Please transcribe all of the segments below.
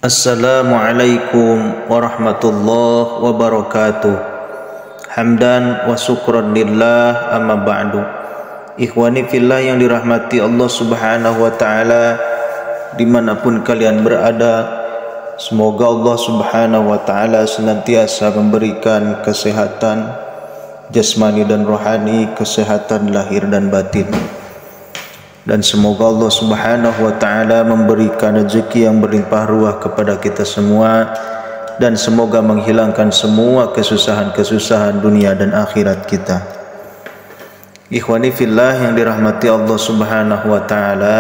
Assalamualaikum warahmatullahi wabarakatuh. Hamdan wa syukran lillah, amma ba'du. Ikhwani fillah yang dirahmati Allah subhanahu wa ta'ala, dimanapun kalian berada, semoga Allah subhanahu wa ta'ala senantiasa memberikan kesehatan jasmani dan rohani, kesehatan lahir dan batin. Dan semoga Allah subhanahu wa ta'ala memberikan rezeki yang berlimpah ruah kepada kita semua, dan semoga menghilangkan semua kesusahan-kesusahan dunia dan akhirat kita. Ikhwani fillah yang dirahmati Allah subhanahu wa ta'ala,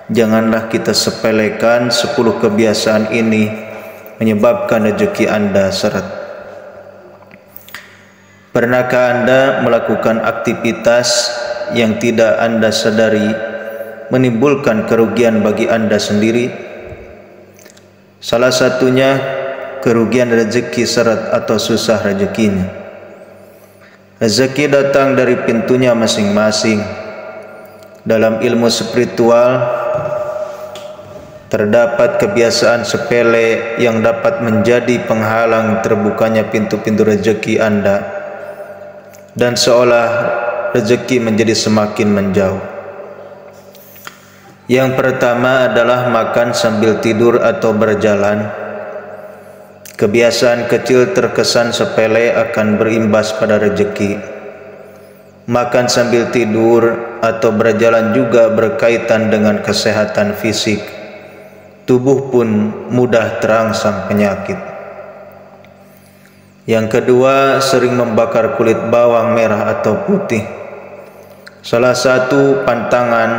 janganlah kita sepelekan 10 kebiasaan ini menyebabkan rezeki Anda seret. Pernahkah Anda melakukan aktivitas yang tidak Anda sadari menimbulkan kerugian bagi Anda sendiri? Salah satunya kerugian rezeki seret atau susah rezekinya. Rezeki datang dari pintunya masing-masing. Dalam ilmu spiritual terdapat kebiasaan sepele yang dapat menjadi penghalang terbukanya pintu-pintu rezeki Anda, dan seolah rezeki menjadi semakin menjauh. Yang pertama adalah makan sambil tidur atau berjalan. Kebiasaan kecil terkesan sepele akan berimbas pada rezeki. Makan sambil tidur atau berjalan juga berkaitan dengan kesehatan fisik. Tubuh pun mudah terangsang penyakit. Yang kedua, sering membakar kulit bawang merah atau putih. Salah satu pantangan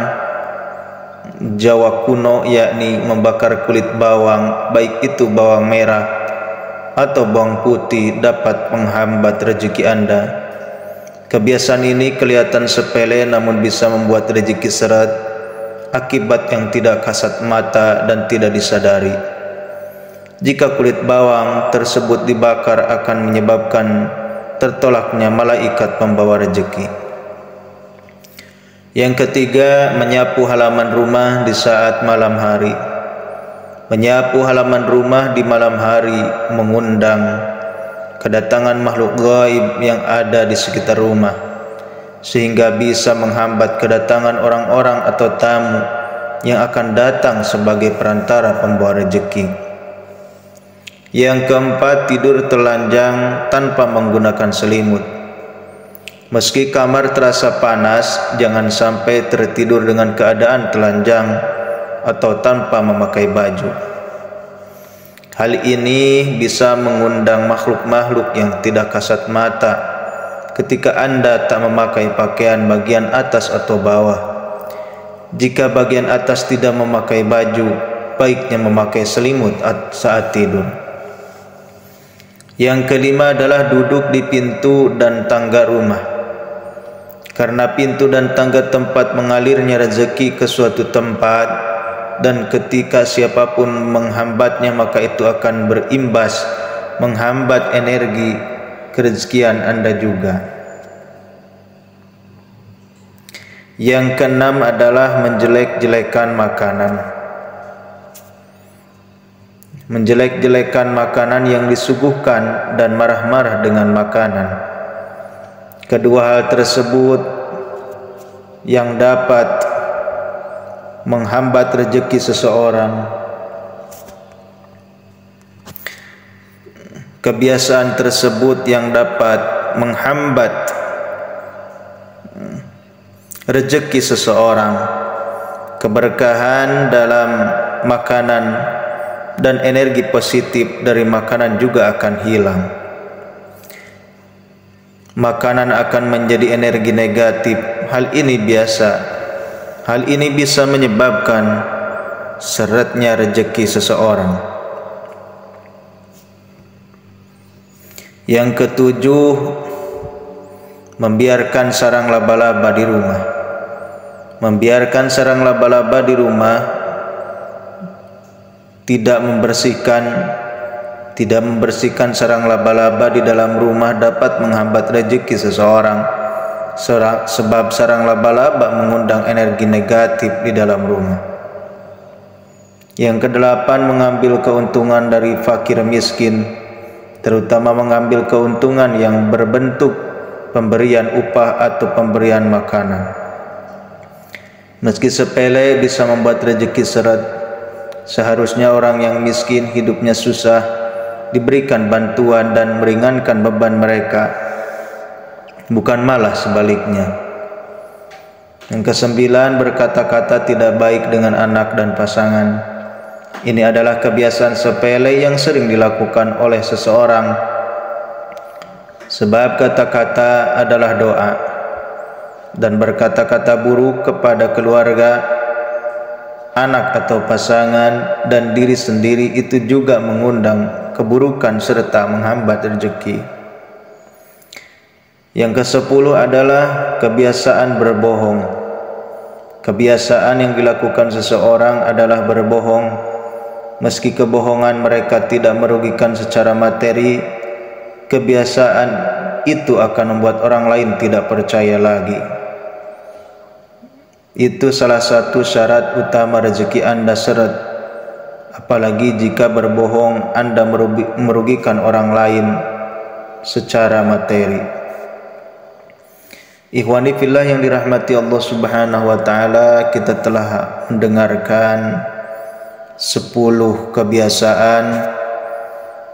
Jawa kuno yakni membakar kulit bawang, baik itu bawang merah atau bawang putih, dapat menghambat rezeki Anda. Kebiasaan ini kelihatan sepele namun bisa membuat rezeki seret, akibat yang tidak kasat mata dan tidak disadari. Jika kulit bawang tersebut dibakar akan menyebabkan tertolaknya malaikat pembawa rezeki. Yang ketiga, menyapu halaman rumah di saat malam hari. Menyapu halaman rumah di malam hari mengundang kedatangan makhluk gaib yang ada di sekitar rumah, sehingga bisa menghambat kedatangan orang-orang atau tamu yang akan datang sebagai perantara pembawa rezeki. Yang keempat, tidur telanjang tanpa menggunakan selimut. Meski kamar terasa panas, jangan sampai tertidur dengan keadaan telanjang atau tanpa memakai baju. Hal ini bisa mengundang makhluk-makhluk yang tidak kasat mata ketika Anda tak memakai pakaian bagian atas atau bawah. Jika bagian atas tidak memakai baju, baiknya memakai selimut saat tidur. Yang kelima adalah duduk di pintu dan tangga rumah. Karena pintu dan tangga tempat mengalirnya rezeki ke suatu tempat, dan ketika siapapun menghambatnya maka itu akan berimbas menghambat energi kerezekian Anda juga. Yang keenam adalah menjelek-jelekan makanan. Menjelek-jelekan makanan yang disuguhkan dan marah-marah dengan makanan. Kedua hal tersebut yang dapat menghambat rezeki seseorang. Kebiasaan tersebut yang dapat menghambat rezeki seseorang. Keberkahan dalam makanan dan energi positif dari makanan juga akan hilang. Makanan akan menjadi energi negatif. Hal ini biasa. Hal ini bisa menyebabkan seretnya rezeki seseorang. Yang ketujuh, membiarkan sarang laba-laba di rumah. Membiarkan sarang laba-laba di rumah, tidak membersihkan sarang laba-laba di dalam rumah dapat menghambat rezeki seseorang, sebab sarang laba-laba mengundang energi negatif di dalam rumah. Yang kedelapan, mengambil keuntungan dari fakir miskin, terutama mengambil keuntungan yang berbentuk pemberian upah atau pemberian makanan. Meski sepele bisa membuat rezeki seret. Seharusnya orang yang miskin hidupnya susah diberikan bantuan dan meringankan beban mereka, bukan malah sebaliknya. Yang kesembilan, berkata-kata tidak baik dengan anak dan pasangan. Ini adalah kebiasaan sepele yang sering dilakukan oleh seseorang, sebab kata-kata adalah doa, dan berkata-kata buruk kepada keluarga, anak atau pasangan, dan diri sendiri itu juga mengundang keburukan serta menghambat rezeki. Yang ke-10 adalah kebiasaan berbohong. Kebiasaan yang dilakukan seseorang adalah berbohong. Meski kebohongan mereka tidak merugikan secara materi, kebiasaan itu akan membuat orang lain tidak percaya lagi. Itu salah satu syarat utama rezeki Anda seret. Apalagi jika berbohong Anda merugikan orang lain secara materi. Ikhwani fillah yang dirahmati Allah Subhanahu wa taala, kita telah mendengarkan 10 kebiasaan,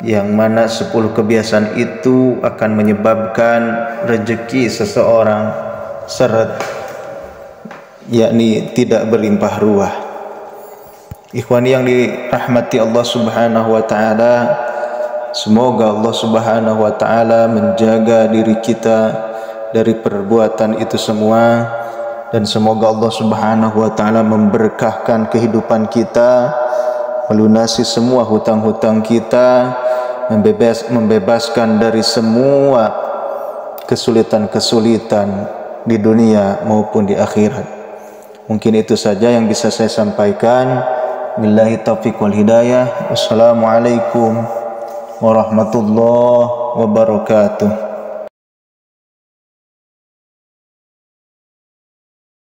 yang mana 10 kebiasaan itu akan menyebabkan rezeki seseorang seret, yakni tidak berlimpah ruah. Ikhwani yang dirahmati Allah Subhanahu wa taala, semoga Allah Subhanahu wa taala menjaga diri kita dari perbuatan itu semua, dan semoga Allah Subhanahu wa taala memberkahkan kehidupan kita, melunasi semua hutang-hutang kita, membebaskan dari semua kesulitan-kesulitan di dunia maupun di akhirat. Mungkin itu saja yang bisa saya sampaikan. Billahi taufiq wal hidayah. Wassalamualaikum warahmatullahi wabarakatuh.